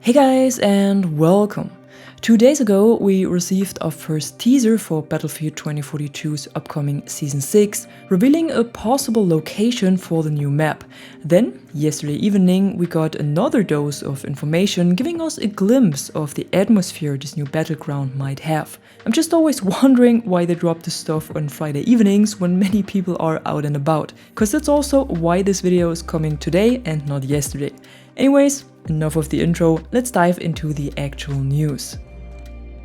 Hey guys, and welcome! 2 days ago, we received our first teaser for Battlefield 2042's upcoming Season 6, revealing a possible location for the new map. Then, yesterday evening, we got another dose of information giving us a glimpse of the atmosphere this new battleground might have. I'm just always wondering why they drop this stuff on Friday evenings when many people are out and about, cause that's also why this video is coming today and not yesterday. Anyways, enough of the intro, let's dive into the actual news.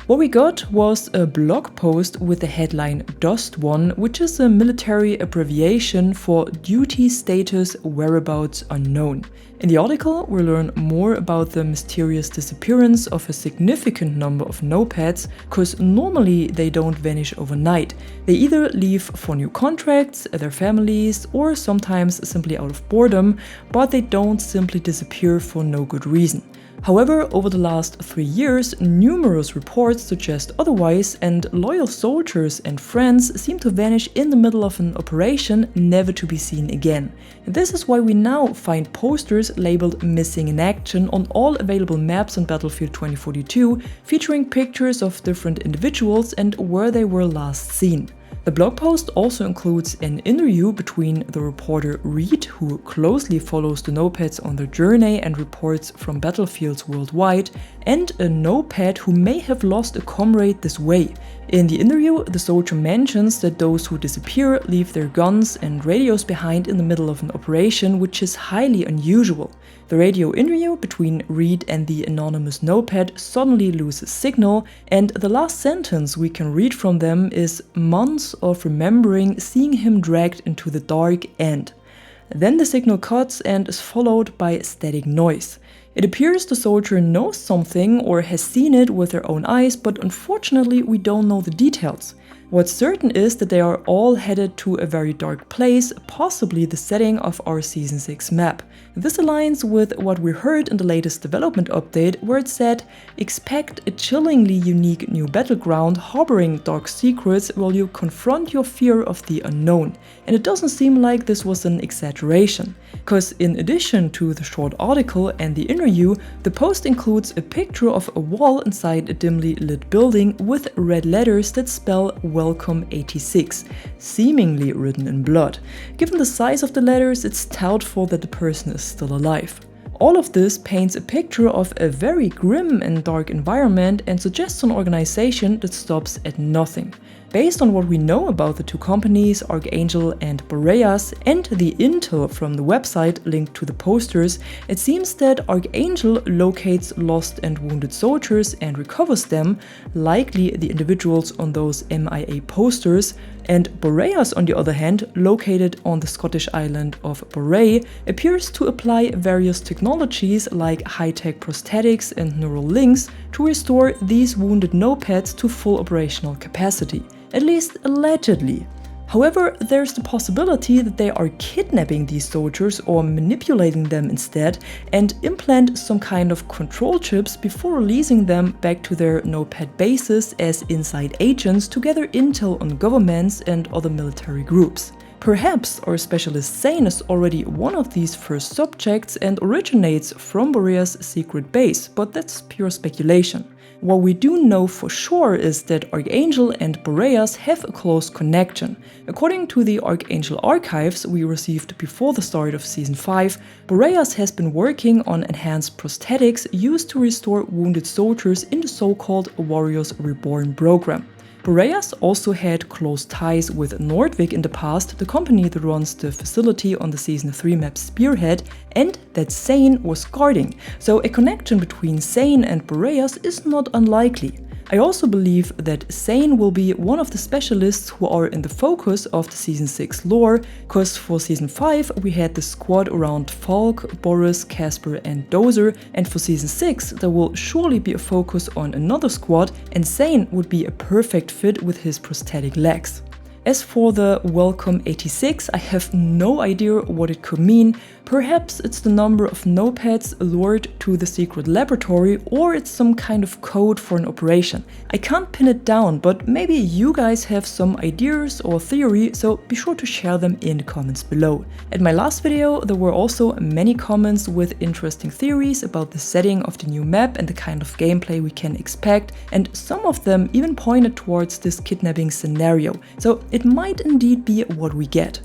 What we got was a blog post with the headline DUSTWUN, which is a military abbreviation for Duty Status Whereabouts Unknown. In the article, we learn more about the mysterious disappearance of a significant number of nopads, cause normally they don't vanish overnight. They either leave for new contracts, their families, or sometimes simply out of boredom, but they don't simply disappear for no good reason. However, over the last 3 years, numerous reports suggest otherwise, and loyal soldiers and friends seem to vanish in the middle of an operation, never to be seen again. This is why we now find posters labeled Missing in Action on all available maps on Battlefield 2042, featuring pictures of different individuals and where they were last seen. The blog post also includes an interview between the reporter Reed, who closely follows the nopads on their journey and reports from battlefields worldwide, and a nopad who may have lost a comrade this way. In the interview, the soldier mentions that those who disappear leave their guns and radios behind in the middle of an operation, which is highly unusual. The radio interview between Reed and the anonymous nopad suddenly loses signal, and the last sentence we can read from them is months of remembering seeing him dragged into the dark end. Then the signal cuts and is followed by static noise. It appears the soldier knows something or has seen it with their own eyes, but unfortunately we don't know the details. What's certain is that they are all headed to a very dark place, possibly the setting of our Season 6 map. This aligns with what we heard in the latest development update, where it said, "Expect a chillingly unique new battleground harboring dark secrets while you confront your fear of the unknown." And it doesn't seem like this was an exaggeration. Cause in addition to the short article and the interview, the post includes a picture of a wall inside a dimly lit building with red letters that spell Welcome 86, seemingly written in blood. Given the size of the letters, it's doubtful that the person is still alive. All of this paints a picture of a very grim and dark environment and suggests an organization that stops at nothing. Based on what we know about the two companies, Archangel and Boreas, and the intel from the website linked to the posters, it seems that Archangel locates lost and wounded soldiers and recovers them, likely the individuals on those MIA posters, and Boreas, on the other hand, located on the Scottish island of Boree, appears to apply various technologies like high-tech prosthetics and neural links to restore these wounded nopads to full operational capacity. At least allegedly. However, there's the possibility that they are kidnapping these soldiers or manipulating them instead and implant some kind of control chips before releasing them back to their nopad bases as inside agents to gather intel on governments and other military groups. Perhaps our specialist Zane is already one of these first subjects and originates from Boreas' secret base, but that's pure speculation. What we do know for sure is that Archangel and Boreas have a close connection. According to the Archangel archives we received before the start of Season 5, Boreas has been working on enhanced prosthetics used to restore wounded soldiers in the so-called Warriors Reborn program. Boreas also had close ties with Nordvik in the past, the company that runs the facility on the Season 3 map Spearhead, and that Zane was guarding, so a connection between Zane and Boreas is not unlikely. I also believe that Zane will be one of the specialists who are in the focus of the Season 6 lore, cause for Season 5 we had the squad around Falk, Boris, Casper and Dozer, and for Season 6 there will surely be a focus on another squad, and Zane would be a perfect fit with his prosthetic legs. As for the Welcome 86, I have no idea what it could mean. Perhaps it's the number of nopads lured to the secret laboratory, or it's some kind of code for an operation. I can't pin it down, but maybe you guys have some ideas or theory, so be sure to share them in the comments below. At my last video, there were also many comments with interesting theories about the setting of the new map and the kind of gameplay we can expect, and some of them even pointed towards this kidnapping scenario, so it might indeed be what we get.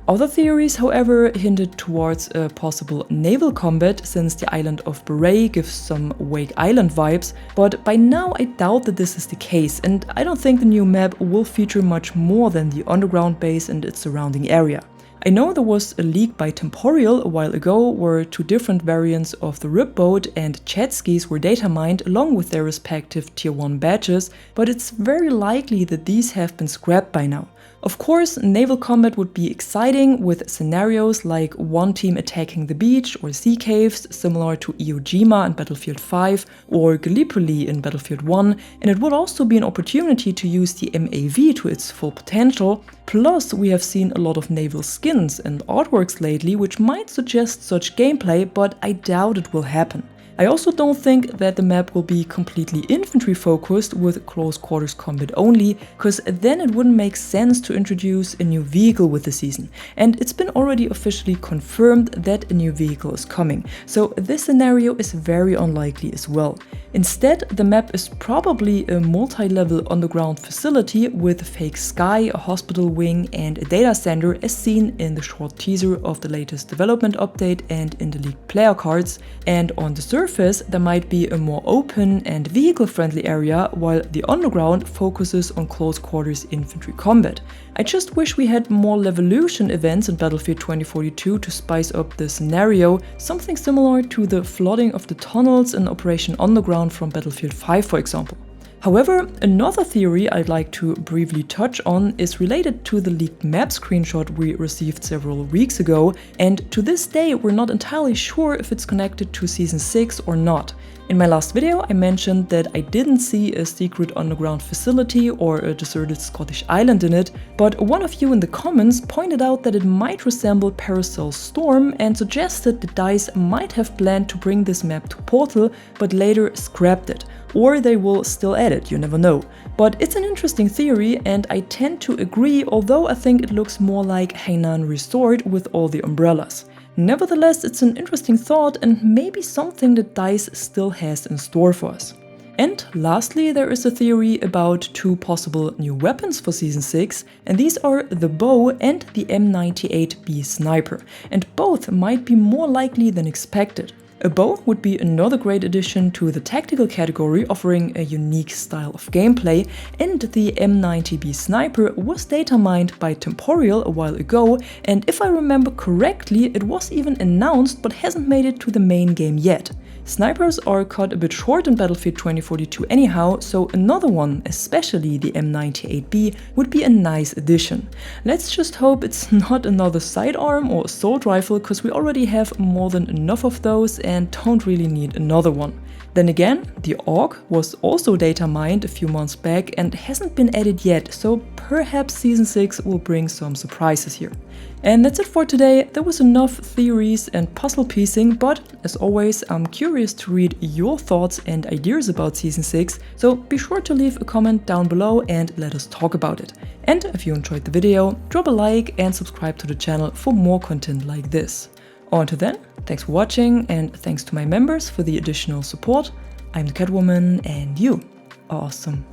Other theories, however, hinted towards a possible naval combat, since the island of Beret gives some Wake Island vibes, but by now I doubt that this is the case, and I don't think the new map will feature much more than the underground base and its surrounding area. I know there was a leak by Temporal a while ago where 2 different variants of the Rip Boat and jet skis were data mined along with their respective tier 1 badges, but it's very likely that these have been scrapped by now. Of course, naval combat would be exciting with scenarios like one team attacking the beach or sea caves, similar to Iwo Jima in Battlefield 5 or Gallipoli in Battlefield 1, and it would also be an opportunity to use the MAV to its full potential. Plus, we have seen a lot of naval skins and artworks lately, which might suggest such gameplay, but I doubt it will happen. I also don't think that the map will be completely infantry focused with close quarters combat only, cause then it wouldn't make sense to introduce a new vehicle with the season. And it's been already officially confirmed that a new vehicle is coming, so this scenario is very unlikely as well. Instead, the map is probably a multi-level underground facility with a fake sky, a hospital wing and a data center as seen in the short teaser of the latest development update and in the leaked player cards, and on the surface there might be a more open and vehicle-friendly area, while the underground focuses on close quarters infantry combat. I just wish we had more Levolution events in Battlefield 2042 to spice up the scenario, something similar to the flooding of the tunnels in Operation Underground from Battlefield 5, for example. However, another theory I'd like to briefly touch on is related to the leaked map screenshot we received several weeks ago, and to this day we're not entirely sure if it's connected to Season 6 or not. In my last video I mentioned that I didn't see a secret underground facility or a deserted Scottish island in it, but one of you in the comments pointed out that it might resemble Paracel Storm and suggested that DICE might have planned to bring this map to Portal but later scrapped it. Or they will still add it, you never know. But it's an interesting theory and I tend to agree, although I think it looks more like Hainan Resort with all the umbrellas. Nevertheless, it's an interesting thought and maybe something that DICE still has in store for us. And lastly, there is a theory about 2 possible new weapons for Season 6, and these are the bow and the M98B sniper, and both might be more likely than expected. A bow would be another great addition to the tactical category, offering a unique style of gameplay, and the M90B sniper was data mined by Temporal a while ago, and if I remember correctly, it was even announced but hasn't made it to the main game yet. Snipers are cut a bit short in Battlefield 2042 anyhow, so another one, especially the M98B, would be a nice addition. Let's just hope it's not another sidearm or assault rifle, cause we already have more than enough of those and don't really need another one. Then again, the AUG was also data mined a few months back and hasn't been added yet, so perhaps Season 6 will bring some surprises here. And that's it for today. There was enough theories and puzzle piecing, but as always, I'm curious to read your thoughts and ideas about Season 6, so be sure to leave a comment down below and let us talk about it. And if you enjoyed the video, drop a like and subscribe to the channel for more content like this. Until then, thanks for watching and thanks to my members for the additional support. I'm the Catwoman and you are awesome.